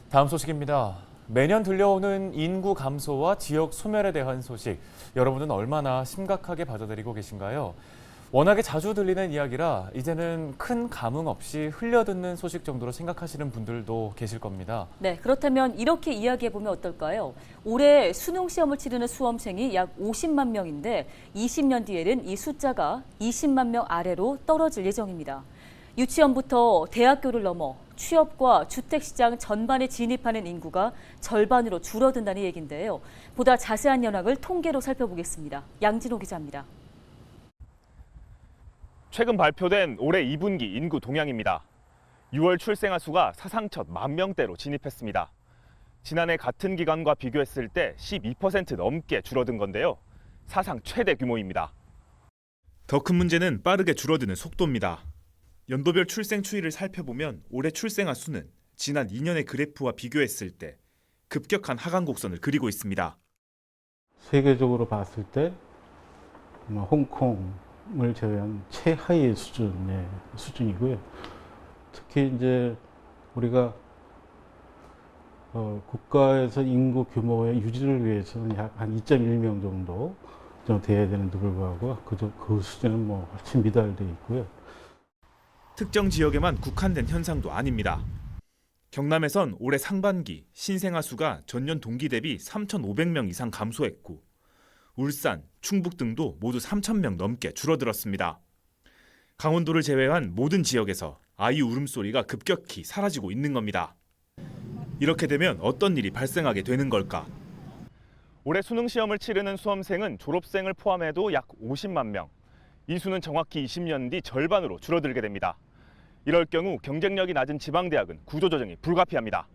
다음 소식입니다. 매년 들려오는 인구 감소와 지역 소멸에 대한 소식, 여러분은 얼마나 심각하게 받아들이고 계신가요? 워낙에 자주 들리는 이야기라 이제는 큰 감흥 없이 흘려듣는 소식 정도로 생각하시는 분들도 계실 겁니다. 네, 그렇다면 이렇게 이야기해보면 어떨까요? 올해 수능 시험을 치르는 수험생이 약 50만 명인데 20년 뒤에는 이 숫자가 20만 명 아래로 떨어질 예정입니다. 유치원부터 대학교를 넘어 취업과 주택시장 전반에 진입하는 인구가 절반으로 줄어든다는 얘기인데요. 보다 자세한 현황을 통계로 살펴보겠습니다. 양진호 기자입니다. 최근 발표된 올해 2분기 인구 동향입니다. 6월 출생아 수가 사상 첫 10,000명대로 진입했습니다. 지난해 같은 기간과 비교했을 때 12% 넘게 줄어든 건데요. 사상 최대 규모입니다. 더 큰 문제는 빠르게 줄어드는 속도입니다. 연도별 출생 추이를 살펴보면 올해 출생아 수는 지난 2년의 그래프와 비교했을 때 급격한 하강 곡선을 그리고 있습니다. 세계적으로 봤을 때 홍콩을 제외한 최하위 수준이고요. 특히 이제 우리가 국가에서 인구 규모의 유지를 위해서는 약 한 2.1명 정도 좀 돼야 되는데 불구하고 그 수준은 훨씬 미달돼 있고요. 특정 지역에만 국한된 현상도 아닙니다. 경남에선 올해 상반기 신생아 수가 전년 동기 대비 3,500명 이상 감소했고 울산, 충북 등도 모두 3,000명 넘게 줄어들었습니다. 강원도를 제외한 모든 지역에서 아이 울음소리가 급격히 사라지고 있는 겁니다. 이렇게 되면 어떤 일이 발생하게 되는 걸까? 올해 수능 시험을 치르는 수험생은 졸업생을 포함해도 약 50만 명. 이 수는 정확히 20년 뒤 절반으로 줄어들게 됩니다. 이럴 경우 경쟁력이 낮은 지방대학은 구조조정이 불가피합니다.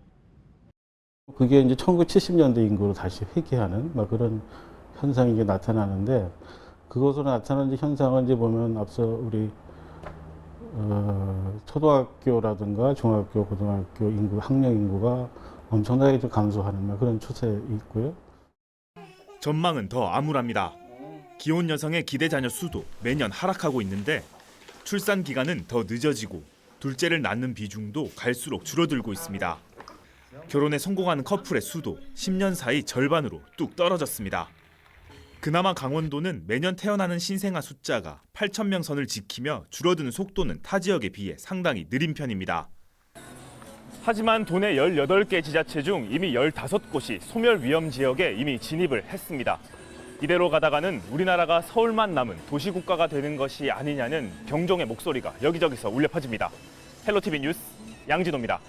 그게 이제 1970년대 인구로 다시 회귀하는 그런 현상이 이제 나타나는데, 그것으로 나타나는 현상을 이제 보면 앞서 우리 초등학교라든가 중학교, 고등학교 학령 인구가 엄청나게 좀 감소하는 그런 추세에 있고요. 전망은 더 암울합니다. 기혼 여성의 기대 자녀 수도 매년 하락하고 있는데 출산 기간은 더 늦어지고 둘째를 낳는 비중도 갈수록 줄어들고 있습니다. 결혼에 성공하는 커플의 수도 10년 사이 절반으로 뚝 떨어졌습니다. 그나마 강원도는 매년 태어나는 신생아 숫자가 8,000명 선을 지키며 줄어드는 속도는 타 지역에 비해 상당히 느린 편입니다. 하지만 도내 18개 지자체 중 이미 15곳이 소멸 위험 지역에 이미 진입을 했습니다. 이대로 가다가는 우리나라가 서울만 남은 도시국가가 되는 것이 아니냐는 경종의 목소리가 여기저기서 울려 퍼집니다. 헬로티비 뉴스 양진호입니다.